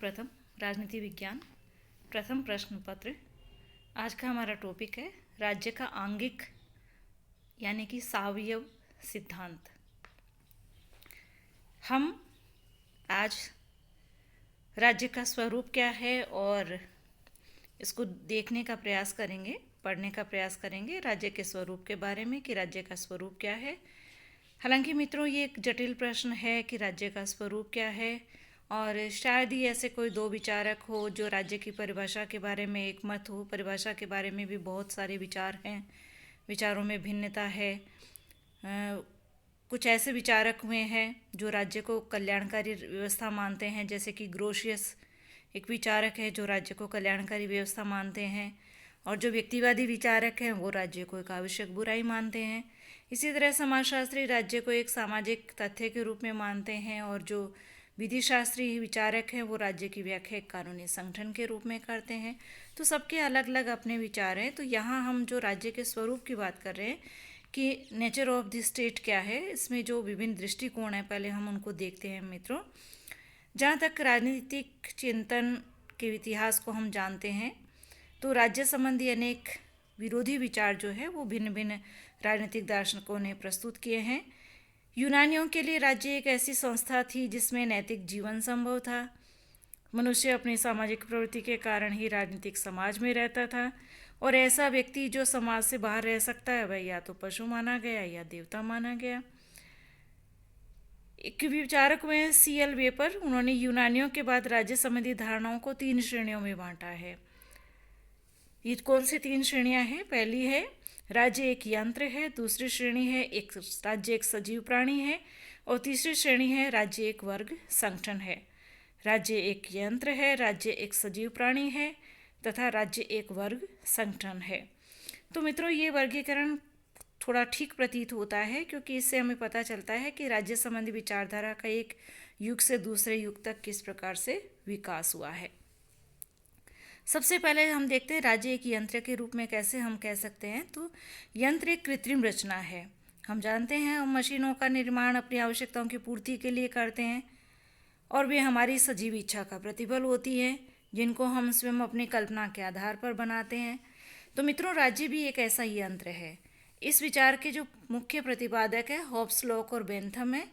प्रथम राजनीति विज्ञान प्रथम प्रश्न पत्र। आज का हमारा टॉपिक है राज्य का आंगिक यानी कि सावयव सिद्धांत। हम आज राज्य का स्वरूप क्या है और इसको देखने का प्रयास करेंगे, पढ़ने का प्रयास करेंगे राज्य के स्वरूप के बारे में कि राज्य का स्वरूप क्या है। हालांकि मित्रों, ये एक जटिल प्रश्न है कि राज्य का स्वरूप क्या है और शायद ही ऐसे कोई दो विचारक हो जो राज्य की परिभाषा के बारे में एक मत हो। परिभाषा के बारे में भी बहुत सारे विचार हैं, विचारों में भिन्नता है। कुछ ऐसे विचारक हुए हैं जो राज्य को कल्याणकारी व्यवस्था मानते हैं, जैसे कि ग्रोशियस एक विचारक है जो राज्य को कल्याणकारी व्यवस्था मानते हैं, और जो व्यक्तिवादी विचारक हैं वो राज्य को एक आवश्यक बुराई मानते हैं। इसी तरह समाजशास्त्री राज्य को एक सामाजिक तथ्य के रूप में मानते हैं, और जो विधिशास्त्री विचारक हैं वो राज्य की व्याख्या एक कानूनी संगठन के रूप में करते हैं। तो सबके अलग अलग अपने विचार हैं। तो यहाँ हम जो राज्य के स्वरूप की बात कर रहे हैं कि नेचर ऑफ द स्टेट क्या है, इसमें जो विभिन्न दृष्टिकोण हैं पहले हम उनको देखते हैं मित्रों। जहाँ तक राजनीतिक चिंतन के इतिहास को हम जानते हैं तो राज्य संबंधी अनेक विरोधी विचार जो है वो भिन्न भिन्न राजनीतिक दार्शनिकों ने प्रस्तुत किए हैं। यूनानियों के लिए राज्य एक ऐसी संस्था थी जिसमें नैतिक जीवन संभव था। मनुष्य अपनी सामाजिक प्रवृत्ति के कारण ही राजनीतिक समाज में रहता था, और ऐसा व्यक्ति जो समाज से बाहर रह सकता है वह या तो पशु माना गया या देवता माना गया। एक विचारक हुए C.L. वेपर, उन्होंने यूनानियों के बाद राज्य संबंधी धारणाओं को 3 श्रेणियों में बांटा है। ये कौन सी 3 श्रेणियां हैं? पहली है राज्य एक यंत्र है, दूसरी श्रेणी है एक राज्य एक सजीव प्राणी है, और तीसरी श्रेणी है राज्य एक वर्ग संगठन है। राज्य एक यंत्र है, राज्य एक सजीव प्राणी है तथा राज्य एक वर्ग संगठन है। तो मित्रों, ये वर्गीकरण थोड़ा ठीक प्रतीत होता है क्योंकि इससे हमें पता चलता है कि राज्य संबंधी विचारधारा का एक युग से दूसरे युग तक किस प्रकार से विकास हुआ है। सबसे पहले हम देखते हैं राज्य एक यंत्र के रूप में कैसे हम कह सकते हैं। तो यंत्र एक कृत्रिम रचना है। हम जानते हैं हम मशीनों का निर्माण अपनी आवश्यकताओं की पूर्ति के लिए करते हैं, और वे हमारी सजीव इच्छा का प्रतिफल होती है जिनको हम स्वयं अपनी कल्पना के आधार पर बनाते हैं। तो मित्रों, राज्य भी एक ऐसा ही यंत्र है। इस विचार के जो मुख्य प्रतिपादक है हॉब्स, लॉक और बेंथम है।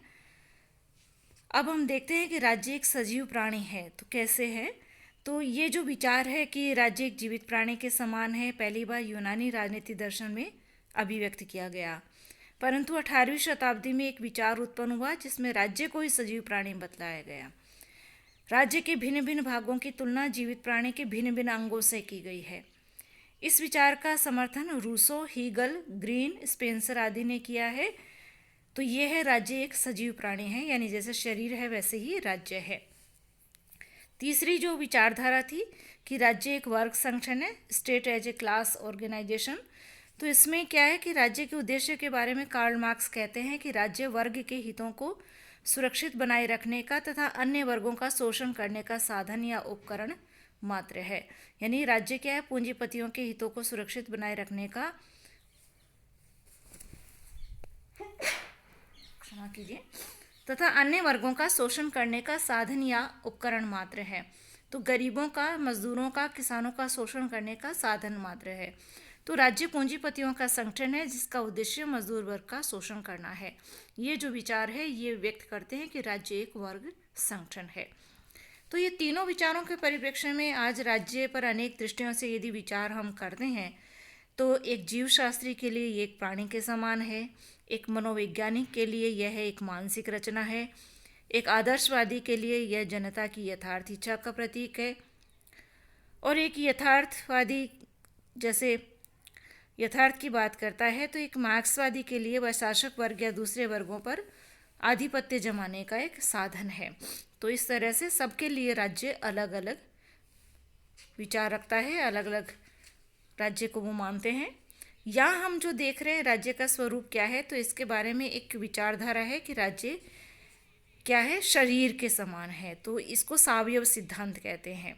अब हम देखते हैं कि राज्य एक सजीव प्राणी है। तो कैसे है? तो ये जो विचार है कि राज्य एक जीवित प्राणी के समान है, पहली बार यूनानी राजनीति दर्शन में अभिव्यक्त किया गया। परंतु 18वीं शताब्दी में एक विचार उत्पन्न हुआ जिसमें राज्य को ही सजीव प्राणी बतलाया गया। राज्य के भिन्न भिन्न भागों की तुलना जीवित प्राणी के भिन्न भिन्न अंगों से की गई है। इस विचार का समर्थन रूसो, हीगल, ग्रीन, स्पेंसर आदि ने किया है। तो ये है राज्य एक सजीव प्राणी है, यानी जैसे शरीर है वैसे ही राज्य है। तीसरी जो विचारधारा थी कि राज्य एक वर्ग संगठन है, state as a class organisation. तो इसमें क्या है कि राज्य के उद्देश्य के बारे में कार्ल मार्क्स कहते हैं कि राज्य वर्ग के हितों को सुरक्षित बनाए रखने का तथा अन्य वर्गों का शोषण करने का साधन या उपकरण मात्र है। यानी राज्य क्या है? पूंजीपतियों के हितों को सुरक्षित बनाए रखने का, क्षमा कीजिए, तथा अन्य वर्गों का शोषण करने का साधन या उपकरण मात्र है। तो गरीबों का, मजदूरों का, किसानों का शोषण करने का साधन मात्र है। तो राज्य पूंजीपतियों का संगठन है जिसका उद्देश्य मजदूर वर्ग का शोषण करना है। ये जो विचार है ये व्यक्त करते हैं कि राज्य एक वर्ग संगठन है। तो ये तीनों विचारों के परिप्रेक्ष्य में आज राज्य पर अनेक दृष्टियों से यदि विचार हम करते हैं तो एक जीवशास्त्री के लिए ये एक प्राणी के समान है, एक मनोवैज्ञानिक के लिए यह एक मानसिक रचना है, एक आदर्शवादी के लिए यह जनता की यथार्थ इच्छा का प्रतीक है, और एक यथार्थवादी जैसे यथार्थ की बात करता है तो एक मार्क्सवादी के लिए वह शासक वर्ग या दूसरे वर्गों पर आधिपत्य जमाने का एक साधन है। तो इस तरह से सबके लिए राज्य अलग अलग विचार रखता है, अलग अलग राज्य को वो मानते हैं। यहाँ हम जो देख रहे हैं राज्य का स्वरूप क्या है, तो इसके बारे में एक विचारधारा है कि राज्य क्या है? शरीर के समान है। तो इसको सावयव सिद्धांत कहते हैं।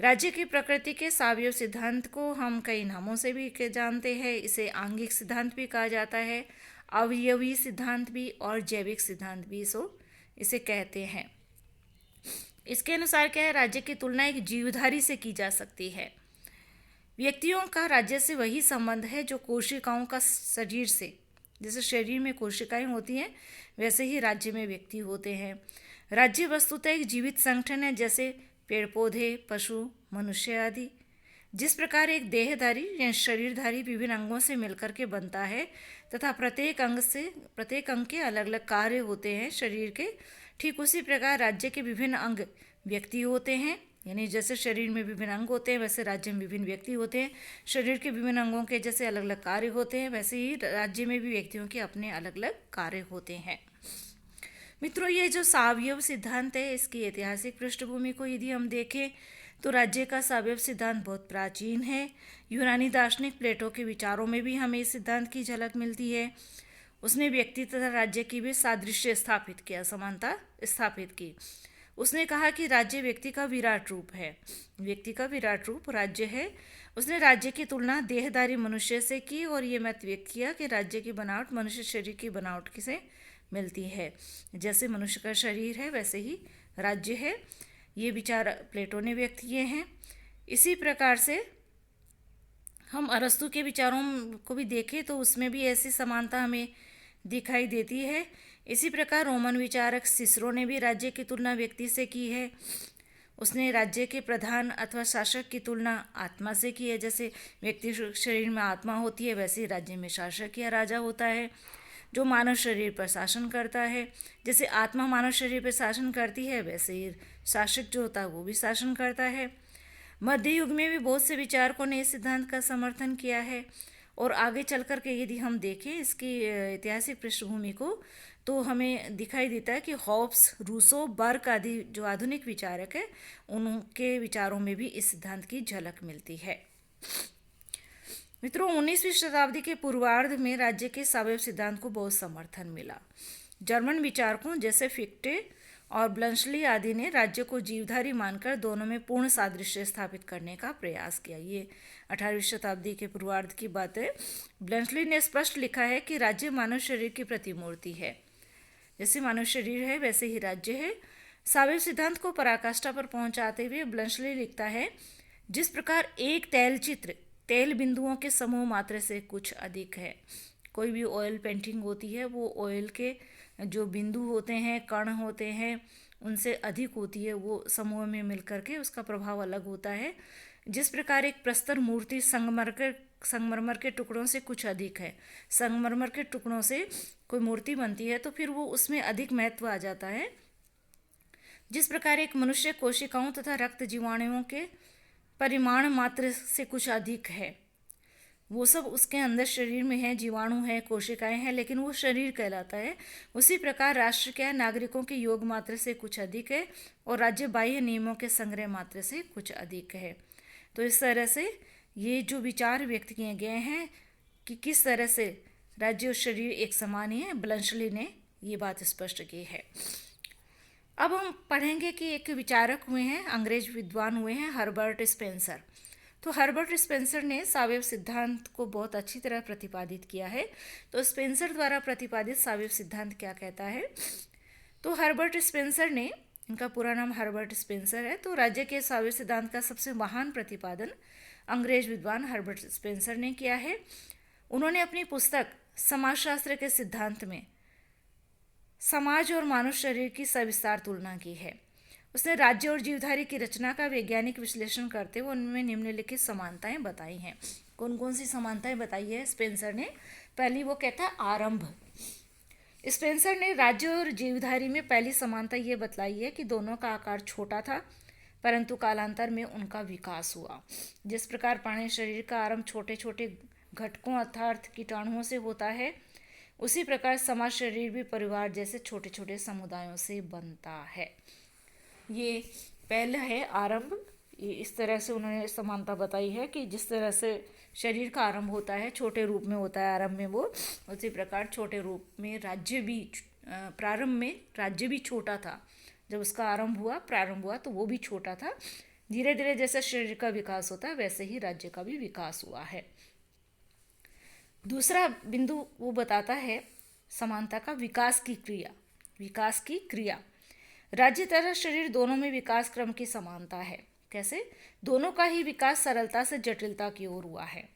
राज्य की प्रकृति के सावयव सिद्धांत को हम कई नामों से भी जानते हैं। इसे आंगिक सिद्धांत भी कहा जाता है, अवयवी सिद्धांत भी, और जैविक सिद्धांत भी इसे कहते हैं। इसके अनुसार क्या है, राज्य की तुलना एक जीवधारी से की जा सकती है। व्यक्तियों का राज्य से वही संबंध है जो कोशिकाओं का शरीर से। जैसे शरीर में कोशिकाएं होती हैं, वैसे ही राज्य में व्यक्ति होते हैं। राज्य वस्तुतः एक जीवित संगठन है, जैसे पेड़ पौधे, पशु, मनुष्य आदि। जिस प्रकार एक देहधारी या शरीरधारी विभिन्न अंगों से मिलकर के बनता है तथा प्रत्येक अंग के अलग अलग कार्य होते हैं शरीर के, ठीक उसी प्रकार राज्य के विभिन्न अंग व्यक्ति होते हैं। यानी जैसे शरीर में विभिन्न अंग होते हैं, वैसे राज्य में विभिन्न व्यक्ति होते हैं। शरीर के विभिन्न अंगों के जैसे अलग अलग कार्य होते हैं, वैसे ही राज्य में भी व्यक्तियों के अपने अलग अलग कार्य होते हैं। मित्रों, ये जो सावयव सिद्धांत है, इसकी ऐतिहासिक पृष्ठभूमि को यदि हम देखें तो राज्य का सावयव सिद्धांत बहुत प्राचीन है। यूनानी दार्शनिक प्लेटो के विचारों में भी हमें इस सिद्धांत की झलक मिलती है। उसने व्यक्ति तथा राज्य की भी सादृश्य स्थापित किया, समानता स्थापित की। उसने कहा कि राज्य व्यक्ति का विराट रूप है, व्यक्ति का विराट रूप राज्य है। उसने राज्य की तुलना देहधारी मनुष्य से की और ये मत व्यक्त किया कि राज्य की बनावट मनुष्य शरीर की बनावट से मिलती है। जैसे मनुष्य का शरीर है, वैसे ही राज्य है। ये विचार प्लेटो ने व्यक्त किए हैं। इसी प्रकार से हम अरस्तु के विचारों को भी देखें तो उसमें भी ऐसी समानता हमें दिखाई देती है। इसी प्रकार रोमन विचारक सिसरो ने भी राज्य की तुलना व्यक्ति से की है। उसने राज्य के प्रधान अथवा शासक की तुलना आत्मा से की है। जैसे व्यक्ति शरीर में आत्मा होती है, वैसे ही राज्य में शासक या राजा होता है जो मानव शरीर पर शासन करता है। जैसे आत्मा मानव शरीर पर शासन करती है, वैसे ही शासक जो होता है वो भी शासन करता है। मध्य युग में भी बहुत से विचारकों ने इस सिद्धांत का समर्थन किया है। और आगे चल कर के यदि हम देखें इसकी ऐतिहासिक पृष्ठभूमि को, तो हमें दिखाई देता है कि हॉब्स, रूसो, बर्क आदि जो आधुनिक विचारक हैं, उनके विचारों में भी इस सिद्धांत की झलक मिलती है। मित्रों, 19वीं शताब्दी के पूर्वार्ध में राज्य के सावयव सिद्धांत को बहुत समर्थन मिला। जर्मन विचारकों जैसे फिक्टे और ब्लंशली आदि ने राज्य को जीवधारी मानकर दोनों में पूर्ण सादृश्य स्थापित करने का प्रयास किया। ये 18वीं शताब्दी के पूर्वार्ध की बात है। ब्लंशली ने स्पष्ट लिखा है कि राज्य मानव शरीर की प्रतिमूर्ति है। जैसे मानव शरीर है, वैसे ही राज्य है। सावयव सिद्धांत को पराकाष्ठा पर पहुंचाते हुए ब्लंशली लिखता है, जिस प्रकार एक तैलचित्र तेल बिंदुओं के समूह मात्र से कुछ अधिक है। कोई भी ऑयल पेंटिंग होती है, वो ऑयल के जो बिंदु होते हैं, कण होते हैं, उनसे अधिक होती है। वो समूह में मिलकर के उसका प्रभाव अलग होता है। जिस प्रकार एक प्रस्तर मूर्ति संगमरमर के टुकड़ों से कुछ अधिक है। संगमरमर के टुकड़ों से कोई मूर्ति बनती है तो फिर वो उसमें अधिक महत्व आ जाता है। जिस प्रकार एक मनुष्य कोशिकाओं तथा रक्त जीवाणुओं के परिमाण मात्र से कुछ अधिक है। वो सब उसके अंदर शरीर में है, जीवाणु है, कोशिकाएं हैं, लेकिन वो शरीर कहलाता है। उसी प्रकार राष्ट्र क्या नागरिकों के योग मात्र से कुछ अधिक है और राज्य बाह्य नियमों के संग्रह मात्र से कुछ अधिक है। तो इस तरह से ये जो विचार व्यक्त किए गए हैं कि किस तरह से राज्य और शरीर एक समान ही है, ब्लंशली ने ये बात स्पष्ट की है। अब हम पढ़ेंगे कि एक विचारक हुए हैं, अंग्रेज विद्वान हुए हैं, हर्बर्ट स्पेंसर। तो हर्बर्ट स्पेंसर ने सावयव सिद्धांत को बहुत अच्छी तरह प्रतिपादित किया है। तो स्पेंसर द्वारा प्रतिपादित सावयव सिद्धांत क्या कहता है? तो हर्बर्ट स्पेंसर ने, इनका पूरा नाम हर्बर्ट स्पेंसर है, तो राज्य के सावयव सिद्धांत का सबसे महान प्रतिपादन अंग्रेज विद्वान हर्बर्ट स्पेंसर ने किया है। उन्होंने अपनी पुस्तक समाजशास्त्र के सिद्धांत में समाज और मानव शरीर की सविस्तार तुलना की है। उसने राज्य और जीवधारी की रचना का वैज्ञानिक विश्लेषण करते हुए उनमें निम्नलिखित समानताएं बताई हैं। कौन कौन सी समानताएं बताई है स्पेंसर ने? पहली वो कहता है आरंभ। स्पेंसर ने राज्य और जीवधारी में पहली समानता ये बतलाई है कि दोनों का आकार छोटा था, परंतु कालांतर में उनका विकास हुआ। जिस प्रकार प्राणी शरीर का आरंभ छोटे छोटे घटकों अर्थात कीटाणुओं से होता है, उसी प्रकार समाज शरीर भी परिवार जैसे छोटे छोटे समुदायों से बनता है। ये पहला है आरंभ। ये इस तरह से उन्होंने समानता बताई है कि जिस तरह से शरीर का आरंभ होता है, छोटे रूप में होता है आरंभ में वो, उसी प्रकार छोटे रूप में राज्य भी, प्रारंभ में राज्य भी छोटा था। जब उसका आरंभ हुआ, प्रारंभ हुआ, तो वो भी छोटा था। धीरे धीरे जैसे शरीर का विकास होता है, वैसे ही राज्य का भी विकास हुआ है। दूसरा बिंदु वो बताता है समानता का विकास की क्रिया। विकास की क्रिया, राज्य तथा शरीर दोनों में विकास क्रम की समानता है। कैसे? दोनों का ही विकास सरलता से जटिलता की ओर हुआ है।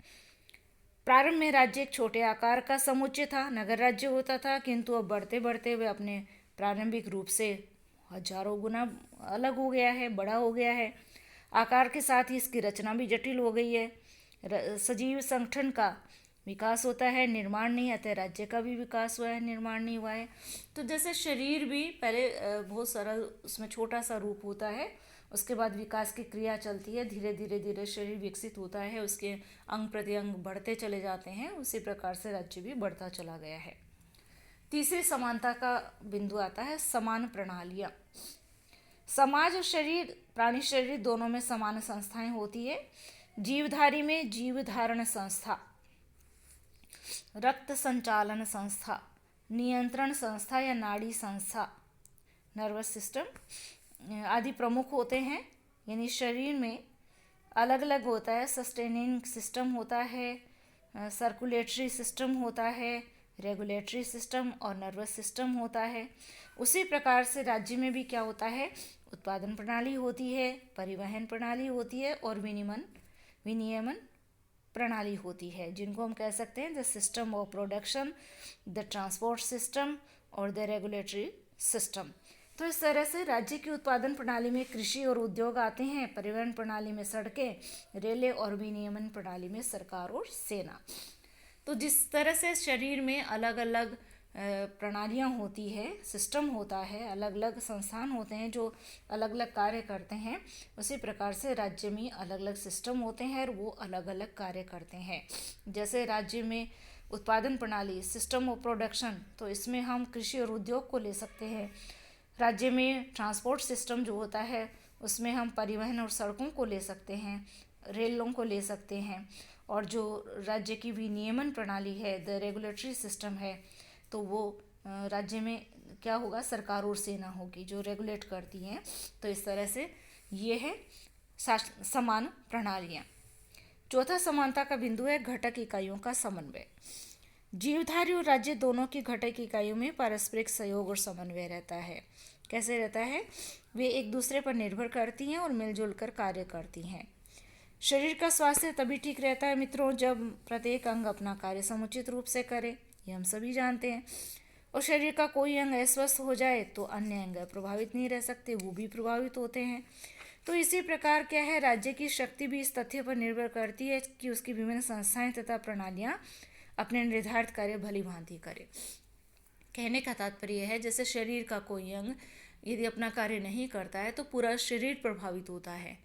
प्रारंभ में राज्य एक छोटे आकार का समुच्चय था, नगर राज्य होता था, किंतु अब बढ़ते बढ़ते वे अपने प्रारंभिक रूप से हजारों गुना अलग हो गया है, बड़ा हो गया है। आकार के साथ ही इसकी रचना भी जटिल हो गई है। सजीव संगठन का विकास होता है, निर्माण नहीं, अतः राज्य का भी विकास हुआ है, निर्माण नहीं हुआ है। तो जैसे शरीर भी पहले बहुत सरल, उसमें छोटा सा रूप होता है, उसके बाद विकास की क्रिया चलती है, धीरे धीरे धीरे शरीर विकसित होता है, उसके अंग प्रत्यंग बढ़ते चले जाते हैं, उसी प्रकार से राज्य भी बढ़ता चला गया है। तीसरी समानता का बिंदु आता है समान प्रणालियाँ। समाज और शरीर, प्राणी शरीर दोनों में समान संस्थाएं होती है। जीवधारी में जीव धारण संस्था, रक्त संचालन संस्था, नियंत्रण संस्था या नाड़ी संस्था, नर्वस सिस्टम आदि प्रमुख होते हैं। यानी शरीर में अलग अलग होता है, सस्टेनिंग सिस्टम होता है, सर्कुलेटरी सिस्टम होता है, रेगुलेटरी सिस्टम और नर्वस सिस्टम होता है। उसी प्रकार से राज्य में भी क्या होता है? उत्पादन प्रणाली होती है, परिवहन प्रणाली होती है और विनियमन प्रणाली होती है, जिनको हम कह सकते हैं the system of production, the transport system और द रेगुलेटरी सिस्टम। तो इस तरह से राज्य की उत्पादन प्रणाली में कृषि और उद्योग आते हैं, परिवहन प्रणाली में सड़कें, रेलें और विनियमन प्रणाली में सरकार और सेना। तो जिस तरह से शरीर में अलग अलग प्रणालियाँ होती है, सिस्टम होता है, अलग अलग संस्थान होते हैं जो अलग अलग कार्य करते हैं, उसी प्रकार से राज्य में अलग अलग सिस्टम होते हैं और वो अलग अलग कार्य करते हैं। जैसे राज्य में उत्पादन प्रणाली, सिस्टम ऑफ प्रोडक्शन, तो इसमें हम कृषि और उद्योग को ले सकते हैं। राज्य में ट्रांसपोर्ट सिस्टम जो होता है, उसमें हम परिवहन और सड़कों को ले सकते हैं, रेलों को ले सकते हैं। और जो राज्य की विनियमन प्रणाली है, द रेगुलेटरी सिस्टम है, तो वो राज्य में क्या होगा? सरकार और सेना होगी जो रेगुलेट करती हैं। तो इस तरह से ये है समान प्रणालियाँ। चौथा समानता का बिंदु है घटक इकाइयों का समन्वय। जीवधारी और राज्य दोनों की घटक इकाइयों में पारस्परिक सहयोग और समन्वय रहता है। कैसे रहता है? वे एक दूसरे पर निर्भर करती हैं और मिलजुल कर कार्य करती हैं। शरीर का स्वास्थ्य तभी ठीक रहता है मित्रों, जब प्रत्येक अंग अपना कार्य समुचित रूप से करे, ये हम सभी जानते हैं। और शरीर का कोई अंग अस्वस्थ हो जाए तो अन्य अंग प्रभावित नहीं रह सकते, वो भी प्रभावित होते हैं। तो इसी प्रकार क्या है, राज्य की शक्ति भी इस तथ्य पर निर्भर करती है कि उसकी विभिन्न संस्थाएं तथा प्रणालियां अपने निर्धारित कार्य भली भांति करें। कहने का तात्पर्य है, जैसे शरीर का कोई अंग यदि अपना कार्य नहीं करता है तो पूरा शरीर प्रभावित होता है,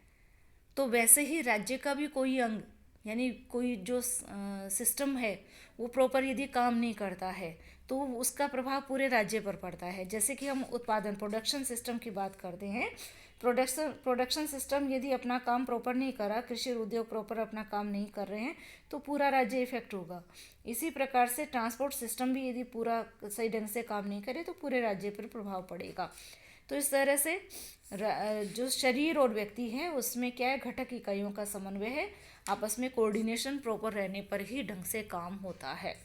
तो वैसे ही राज्य का भी कोई अंग, यानी कोई जो सिस्टम है वो प्रॉपर यदि काम नहीं करता है तो उसका प्रभाव पूरे राज्य पर पड़ता है। जैसे कि हम उत्पादन प्रोडक्शन सिस्टम की बात करते हैं, प्रोडक्शन सिस्टम यदि अपना काम प्रॉपर नहीं करा, कृषि उद्योग प्रॉपर अपना काम नहीं कर रहे हैं, तो पूरा राज्य इफेक्ट होगा। इसी प्रकार से ट्रांसपोर्ट सिस्टम भी यदि पूरा सही ढंग से काम नहीं करे तो पूरे राज्य पर प्रभाव पड़ेगा। तो इस तरह से जो शरीर और व्यक्ति है उसमें क्या है, घटक इकाइयों का समन्वय है, आपस में कोऑर्डिनेशन प्रॉपर रहने पर ही ढंग से काम होता है।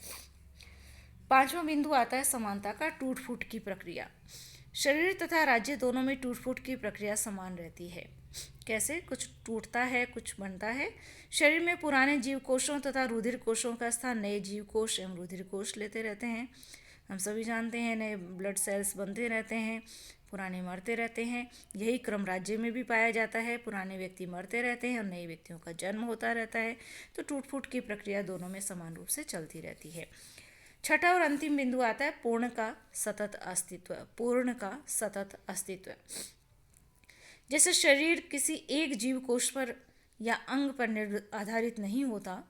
पांचवां बिंदु आता है समानता का टूट फूट की प्रक्रिया। शरीर तथा राज्य दोनों में टूट फूट की प्रक्रिया समान रहती है। कैसे? कुछ टूटता है, कुछ बनता है। शरीर में पुराने जीव कोशों तथा रुधिर कोशों का स्थान नए जीव कोश एवं रुधिर कोश लेते रहते हैं। हम सभी जानते हैं नए ब्लड सेल्स बनते रहते हैं, पुराने मरते रहते हैं। यही क्रम राज्य में भी पाया जाता है, पुराने व्यक्ति मरते रहते हैं और नए व्यक्तियों का जन्म होता रहता है। तो टूट फूट की प्रक्रिया दोनों में समान रूप से चलती रहती है। छठा और अंतिम बिंदु आता है पूर्ण का सतत अस्तित्व। पूर्ण का सतत अस्तित्व, जैसे शरीर किसी एक जीव कोश पर या अंग पर आधारित नहीं होता,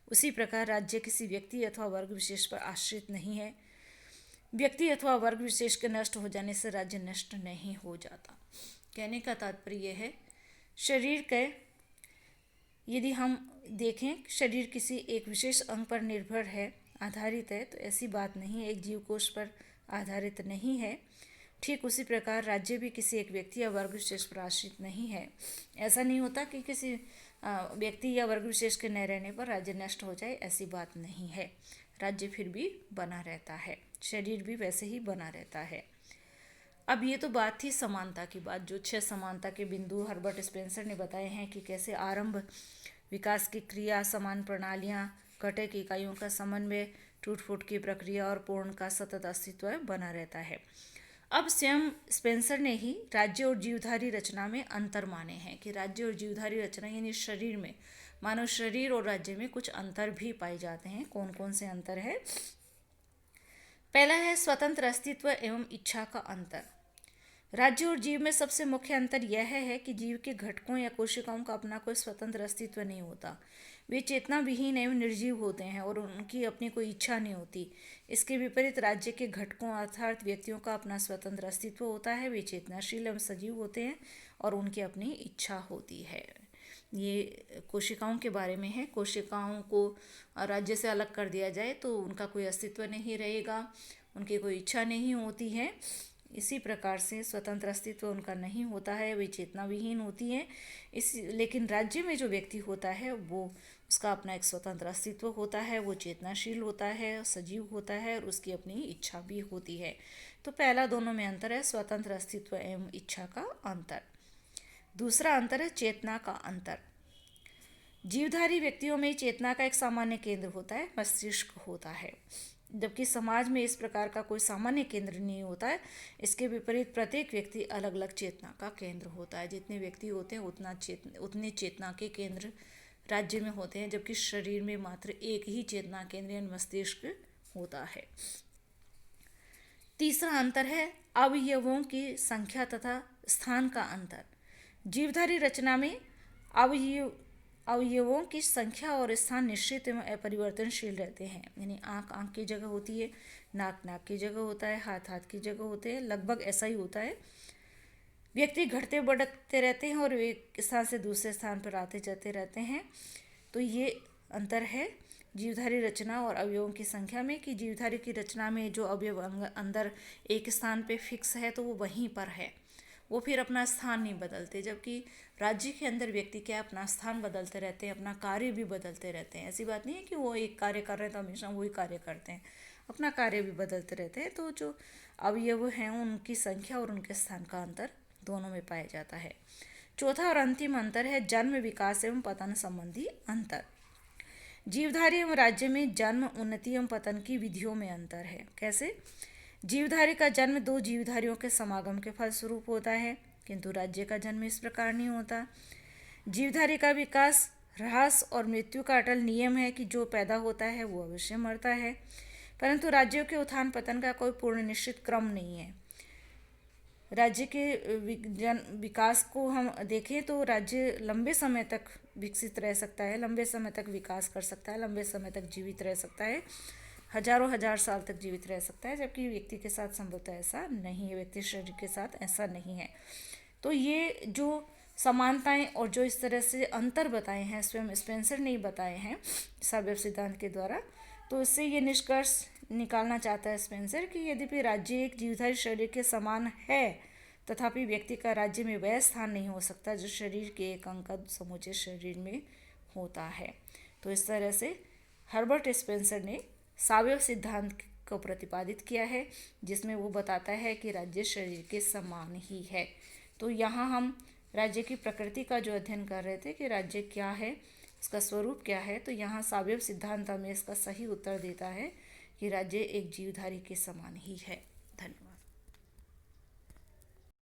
उसी प्रकार राज्य किसी व्यक्ति अथवा वर्ग विशेष पर आश्रित नहीं है। व्यक्ति अथवा वर्ग विशेष के नष्ट हो जाने से राज्य नष्ट नहीं हो जाता। कहने का तात्पर्य यह है, शरीर के यदि हम देखें, शरीर किसी एक विशेष अंग पर निर्भर है, आधारित है, तो ऐसी बात नहीं है, एक जीव कोश पर आधारित नहीं है। ठीक उसी प्रकार राज्य भी किसी एक व्यक्ति या वर्ग विशेष पर आश्रित नहीं है। ऐसा नहीं होता कि किसी व्यक्ति या वर्ग विशेष के न रहने पर राज्य नष्ट हो जाए, ऐसी बात नहीं है। राज्य फिर भी बना रहता है, शरीर भी वैसे ही बना रहता है। अब ये तो बात थी समानता की बात, जो 6 समानता के बिंदु हर्बर्ट स्पेंसर ने बताए हैं कि कैसे आरंभ, विकास की क्रिया, समान प्रणालियाँ, घटक इकाइयों का समन्वय, टूट फूट की प्रक्रिया और पूर्ण का सतत अस्तित्व बना रहता है। अब स्वयं स्पेंसर ने ही राज्य और जीवधारी रचना में अंतर माने हैं कि राज्य और जीवधारी रचना यानी शरीर में, मानव शरीर और राज्य में कुछ अंतर भी पाए जाते हैं। कौन कौन से अंतर है? पहला है स्वतंत्र अस्तित्व एवं इच्छा का अंतर। राज्य और जीव में सबसे मुख्य अंतर यह है कि जीव के घटकों या कोशिकाओं का अपना कोई स्वतंत्र अस्तित्व नहीं होता। वे चेतना विहीन एवं निर्जीव होते हैं और उनकी अपनी कोई इच्छा नहीं होती। इसके विपरीत राज्य के घटकों अर्थात व्यक्तियों का अपना स्वतंत्र अस्तित्व होता है। वे चेतनाशील एवं सजीव होते हैं और उनकी अपनी इच्छा होती है। ये कोशिकाओं के बारे में है। कोशिकाओं को राज्य से अलग कर दिया जाए तो उनका कोई अस्तित्व नहीं रहेगा, उनकी कोई इच्छा नहीं होती है। इसी प्रकार से स्वतंत्र अस्तित्व उनका नहीं होता है, वे चेतना विहीन होती हैं। लेकिन राज्य में जो व्यक्ति होता है वो उसका अपना एक स्वतंत्र अस्तित्व होता है, वो चेतनाशील होता है, सजीव होता है और उसकी अपनी इच्छा भी होती है। तो पहला दोनों में अंतर है, स्वतंत्र अस्तित्व एवं इच्छा का अंतर। दूसरा अंतर है चेतना का अंतर। जीवधारी व्यक्तियों में चेतना का एक सामान्य केंद्र होता है, मस्तिष्क होता है, जबकि समाज में इस प्रकार का कोई सामान्य केंद्र नहीं होता है। इसके विपरीत प्रत्येक व्यक्ति अलग अलग चेतना का केंद्र होता है। जितने व्यक्ति होते हैं उतने चेतना के केंद्र राज्य में होते हैं, जबकि शरीर में मात्र एक ही चेतना केंद्र यानी मस्तिष्क होता है। तीसरा अंतर है अवयवों की संख्या तथा स्थान का अंतर। जीवधारी रचना में अवयवों की संख्या और स्थान निश्चित एवं अपरिवर्तनशील रहते हैं। यानी आँख की जगह होती है, नाक की जगह होता है, हाथ की जगह होते हैं, लगभग ऐसा ही होता है। व्यक्ति घटते बढ़ते रहते हैं और एक स्थान से दूसरे स्थान पर आते जाते रहते हैं। तो ये अंतर है जीवधारी रचना और अवयवों की संख्या में, कि जीवधारी की रचना में जो अवयव अंदर एक स्थान पे फिक्स है तो वो वहीं पर है, वो फिर अपना स्थान नहीं बदलते। जबकि राज्य के अंदर व्यक्ति क्या अपना स्थान बदलते रहते हैं, अपना कार्य भी बदलते रहते हैं। ऐसी बात नहीं है कि वो एक कार्य कर रहे हैं तो हमेशा वही कार्य करते हैं, अपना कार्य भी बदलते रहते हैं। तो जो अवयव हैं उनकी संख्या और उनके स्थान का अंतर दोनों में पाया जाता है। चौथा और अंतिम अंतर है जन्म, विकास एवं पतन संबंधी अंतर। जीवधारी एवं राज्य में जन्म, उन्नति एवं पतन की विधियों में अंतर है। कैसे? जीवधारी का जन्म दो जीवधारियों के समागम के फलस्वरूप होता है, किंतु राज्य का जन्म इस प्रकार नहीं होता। जीवधारी का विकास, ह्रास और मृत्यु का अटल नियम है कि जो पैदा होता है वो अवश्य मरता है, परंतु राज्यों के उत्थान पतन का कोई पूर्ण निश्चित क्रम नहीं है। राज्य के विकास को हम देखें तो राज्य लंबे समय तक विकसित रह सकता है, लंबे समय तक विकास कर सकता है, लंबे समय तक जीवित रह सकता है, हजारों हजार साल तक जीवित रह सकता है, जबकि व्यक्ति के साथ संभवतः ऐसा नहीं है, व्यक्ति शरीर के साथ ऐसा नहीं है। तो ये जो समानताएं और जो इस तरह से अंतर बताए हैं स्वयं स्पेंसर ने ही बताए हैं सापेक्ष सिद्धांत के द्वारा, तो इससे ये निष्कर्ष निकालना चाहता है स्पेंसर कि यद्यपि राज्य एक जीवधारी शरीर के समान है, तथापि व्यक्ति का राज्य में वह स्थान नहीं हो सकता जो शरीर के एक अंग का समूचे शरीर में होता है। तो इस तरह से हर्बर्ट स्पेंसर ने सापेक्ष सिद्धांत को प्रतिपादित किया है, जिसमें वो बताता है कि राज्य शरीर के समान ही है। तो यहाँ हम राज्य की प्रकृति का जो अध्ययन कर रहे थे कि राज्य क्या है, उसका स्वरूप क्या है, तो यहाँ सापेक्ष सिद्धांत हमें इसका सही उत्तर देता है कि राज्य एक जीवधारी के समान ही है।